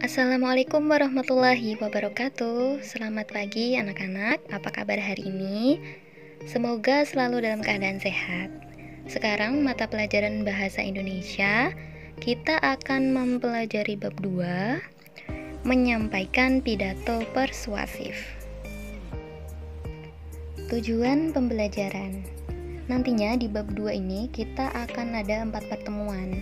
Assalamualaikum warahmatullahi wabarakatuh. Selamat pagi anak-anak, apa kabar hari ini? Semoga selalu dalam keadaan sehat. Sekarang mata pelajaran Bahasa Indonesia, kita akan mempelajari bab 2, menyampaikan pidato persuasif. Tujuan pembelajaran. Nantinya di bab 2 ini kita akan ada 4 pertemuan.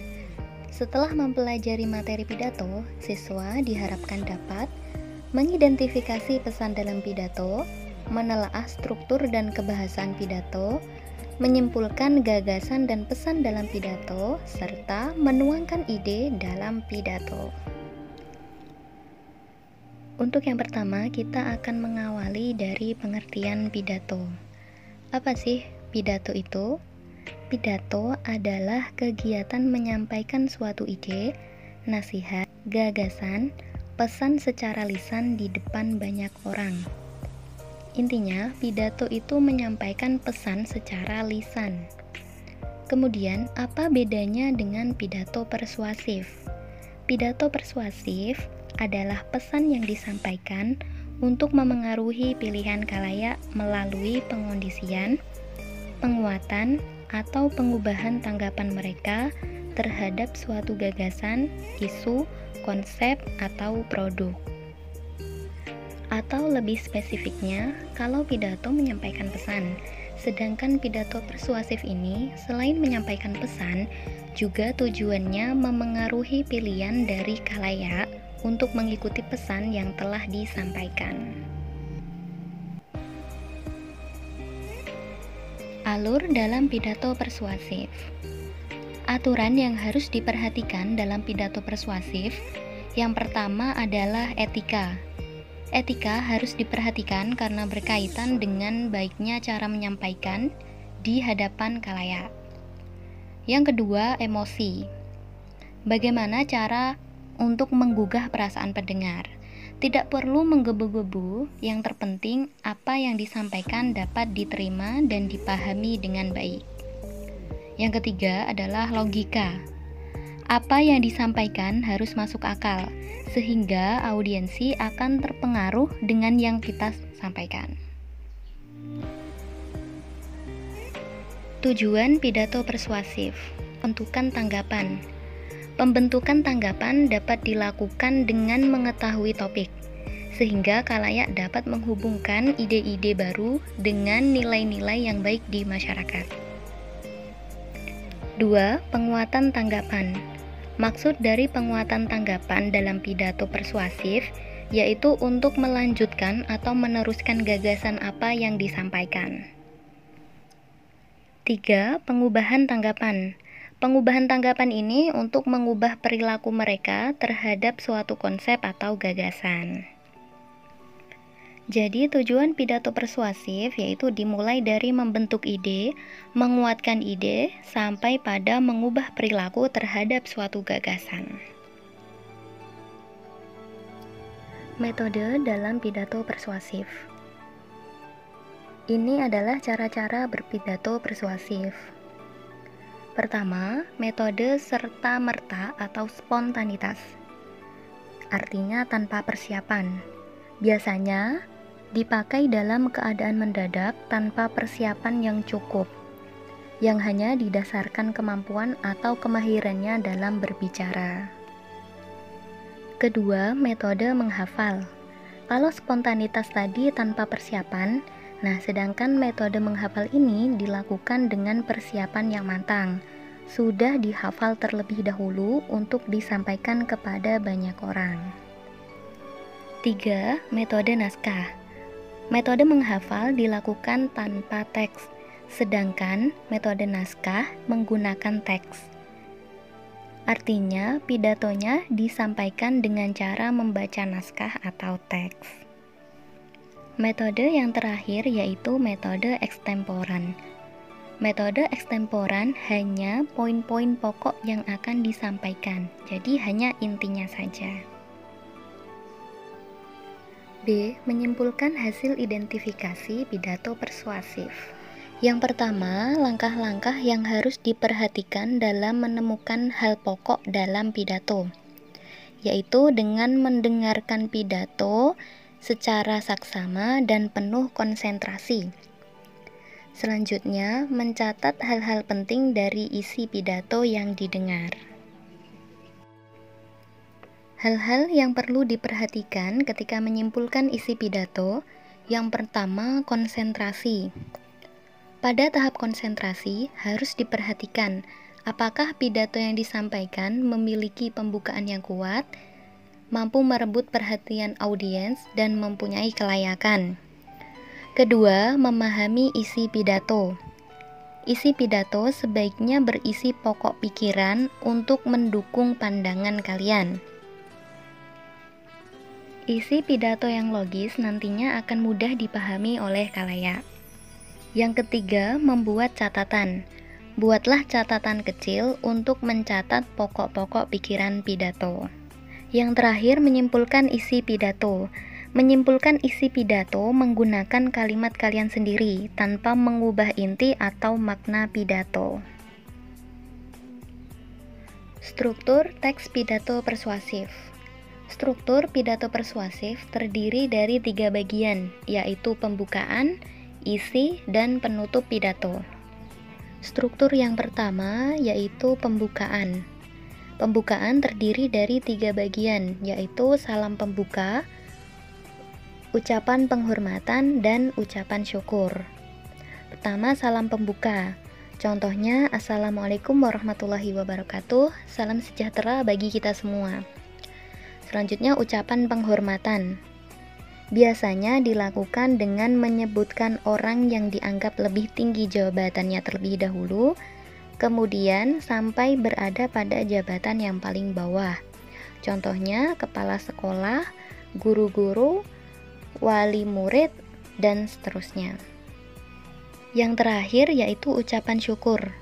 Setelah mempelajari materi pidato, siswa diharapkan dapat mengidentifikasi pesan dalam pidato, menelaah struktur dan kebahasan pidato, menyimpulkan gagasan dan pesan dalam pidato, serta menuangkan ide dalam pidato. Untuk yang pertama, kita akan mengawali dari pengertian pidato. Apa sih pidato itu? Pidato adalah kegiatan menyampaikan suatu ide, nasihat, gagasan, pesan secara lisan di depan banyak orang. Intinya, pidato itu menyampaikan pesan secara lisan. Kemudian, apa bedanya dengan pidato persuasif? Pidato persuasif adalah pesan yang disampaikan untuk memengaruhi pilihan khalayak melalui pengondisian, penguatan, atau pengubahan tanggapan mereka terhadap suatu gagasan, isu, konsep, atau produk. Atau lebih spesifiknya, kalau pidato menyampaikan pesan, sedangkan pidato persuasif ini selain menyampaikan pesan, juga tujuannya memengaruhi pilihan dari khalayak untuk mengikuti pesan yang telah disampaikan. Alur dalam pidato persuasif. Aturan yang harus diperhatikan dalam pidato persuasif, yang pertama adalah etika. Etika harus diperhatikan karena berkaitan dengan baiknya cara menyampaikan di hadapan khalayak. Yang kedua, emosi. Bagaimana cara untuk menggugah perasaan pendengar? Tidak perlu menggebu-gebu, yang terpenting apa yang disampaikan dapat diterima dan dipahami dengan baik. Yang ketiga adalah logika. Apa yang disampaikan harus masuk akal, sehingga audiensi akan terpengaruh dengan yang kita sampaikan. Tujuan pidato persuasif. Pembentukan tanggapan. Pembentukan tanggapan dapat dilakukan dengan mengetahui topik, sehingga khalayak dapat menghubungkan ide-ide baru dengan nilai-nilai yang baik di masyarakat. 2. Penguatan tanggapan. Maksud dari penguatan tanggapan dalam pidato persuasif yaitu untuk melanjutkan atau meneruskan gagasan apa yang disampaikan. 3. Pengubahan tanggapan. Pengubahan tanggapan ini untuk mengubah perilaku mereka terhadap suatu konsep atau gagasan. Jadi tujuan pidato persuasif yaitu dimulai dari membentuk ide, menguatkan ide, sampai pada mengubah perilaku terhadap suatu gagasan. Metode dalam pidato persuasif. Ini adalah cara-cara berpidato persuasif. Pertama, metode serta-merta atau spontanitas. Artinya tanpa persiapan. Biasanya dipakai dalam keadaan mendadak tanpa persiapan yang cukup, yang hanya didasarkan kemampuan atau kemahirannya dalam berbicara. Kedua, metode menghafal. Kalau spontanitas tadi tanpa persiapan, sedangkan metode menghafal ini dilakukan dengan persiapan yang matang, sudah dihafal terlebih dahulu untuk disampaikan kepada banyak orang. 3. Metode naskah. Metode menghafal dilakukan tanpa teks, sedangkan metode naskah menggunakan teks. Artinya, pidatonya disampaikan dengan cara membaca naskah atau teks. Metode yang terakhir yaitu metode ekstemporan. Metode ekstemporan hanya poin-poin pokok yang akan disampaikan, jadi hanya intinya saja. B. Menyimpulkan hasil identifikasi pidato persuasif. Yang pertama, langkah-langkah yang harus diperhatikan dalam menemukan hal pokok dalam pidato. yaitu dengan mendengarkan pidato secara saksama dan penuh konsentrasi. Selanjutnya, mencatat hal-hal penting dari isi pidato yang didengar. Hal-hal yang perlu diperhatikan ketika menyimpulkan isi pidato, yang pertama, konsentrasi. Pada tahap konsentrasi, harus diperhatikan apakah pidato yang disampaikan memiliki pembukaan yang kuat, mampu merebut perhatian audiens, dan mempunyai kelayakan. Kedua, memahami isi pidato. Isi pidato sebaiknya berisi pokok pikiran untuk mendukung pandangan kalian. Isi pidato yang logis nantinya akan mudah dipahami oleh khalayak. Yang ketiga, membuat catatan. Buatlah catatan kecil untuk mencatat pokok-pokok pikiran pidato. Yang terakhir, menyimpulkan isi pidato. Menyimpulkan isi pidato menggunakan kalimat kalian sendiri tanpa mengubah inti atau makna pidato. Struktur teks pidato persuasif. Struktur pidato persuasif terdiri dari 3 bagian, yaitu pembukaan, isi, dan penutup pidato. Struktur yang pertama yaitu pembukaan. Pembukaan terdiri dari 3 bagian, yaitu salam pembuka, ucapan penghormatan, dan ucapan syukur. Pertama, salam pembuka. Contohnya, Assalamualaikum warahmatullahi wabarakatuh, salam sejahtera bagi kita semua. Selanjutnya, ucapan penghormatan. Biasanya dilakukan dengan menyebutkan orang yang dianggap lebih tinggi jabatannya terlebih dahulu, kemudian sampai berada pada jabatan yang paling bawah. Contohnya, kepala sekolah, guru-guru, wali murid, dan seterusnya. Yang terakhir yaitu ucapan syukur.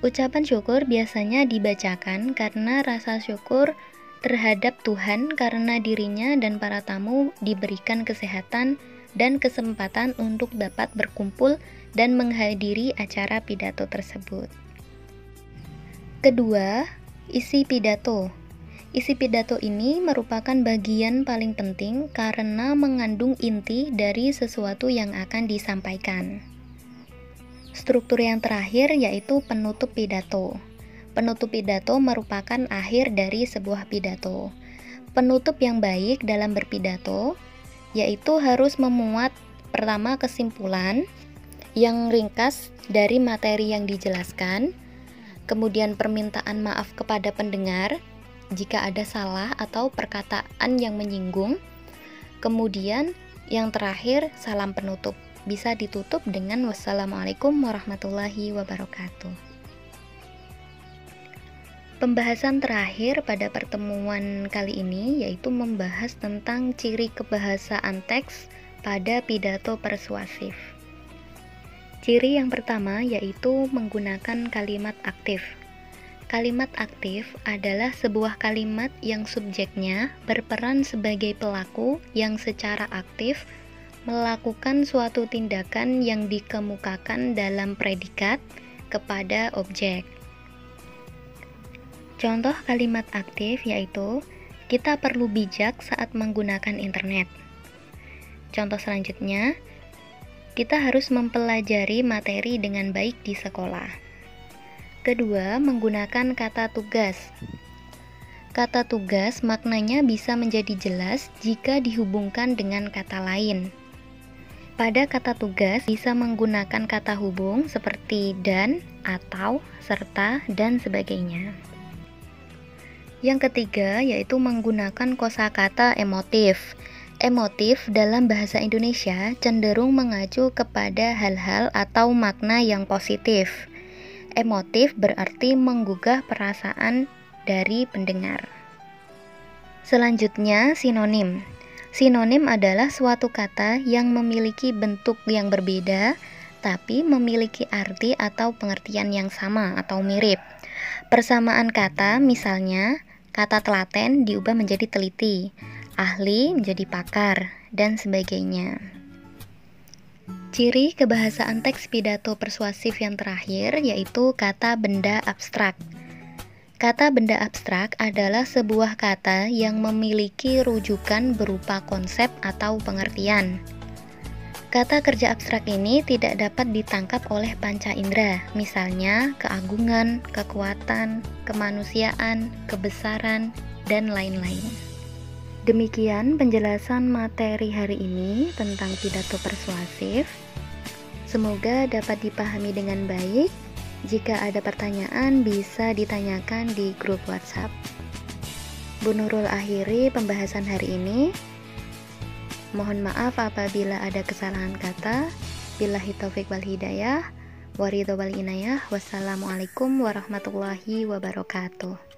Ucapan syukur biasanya dibacakan karena rasa syukur terhadap Tuhan karena dirinya dan para tamu diberikan kesehatan dan kesempatan untuk dapat berkumpul dan menghadiri acara pidato tersebut. Kedua, isi pidato. Isi pidato ini merupakan bagian paling penting karena mengandung inti dari sesuatu yang akan disampaikan. Struktur yang terakhir yaitu penutup pidato. Penutup pidato merupakan akhir dari sebuah pidato. Penutup yang baik dalam berpidato yaitu harus memuat pertama kesimpulan yang ringkas dari materi yang dijelaskan, kemudian permintaan maaf kepada pendengar jika ada salah atau perkataan yang menyinggung, kemudian yang terakhir salam penutup. Bisa ditutup dengan wassalamualaikum warahmatullahi wabarakatuh. Pembahasan terakhir pada pertemuan kali ini yaitu membahas tentang ciri kebahasaan teks pada pidato persuasif. Ciri yang pertama yaitu menggunakan kalimat aktif. Kalimat aktif adalah sebuah kalimat yang subjeknya berperan sebagai pelaku yang secara aktif melakukan suatu tindakan yang dikemukakan dalam predikat kepada objek. Contoh kalimat aktif yaitu, kita perlu bijak saat menggunakan internet. Contoh selanjutnya, kita harus mempelajari materi dengan baik di sekolah. Kedua, menggunakan kata tugas. Kata tugas maknanya bisa menjadi jelas jika dihubungkan dengan kata lain. Pada kata tugas bisa menggunakan kata hubung seperti dan, atau, serta, dan sebagainya. Yang ketiga yaitu menggunakan kosakata emotif. Emotif dalam bahasa Indonesia cenderung mengacu kepada hal-hal atau makna yang positif. Emotif berarti menggugah perasaan dari pendengar. Selanjutnya, sinonim. Sinonim adalah suatu kata yang memiliki bentuk yang berbeda, tapi memiliki arti atau pengertian yang sama atau mirip. Persamaan kata, misalnya, kata telaten diubah menjadi teliti, ahli menjadi pakar, dan sebagainya. Ciri kebahasaan teks pidato persuasif yang terakhir yaitu kata benda abstrak. Kata benda abstrak adalah sebuah kata yang memiliki rujukan berupa konsep atau pengertian. Kata kerja abstrak ini tidak dapat ditangkap oleh panca indera, misalnya keagungan, kekuatan, kemanusiaan, kebesaran, dan lain-lain. Demikian penjelasan materi hari ini tentang pidato persuasif. Semoga dapat dipahami dengan baik. Jika ada pertanyaan, bisa ditanyakan di grup WhatsApp. Bu Nurul akhiri pembahasan hari ini. Mohon maaf apabila ada kesalahan kata. Billahi taufiq wal hidayah. Waridho wal inayah. Wassalamualaikum warahmatullahi wabarakatuh.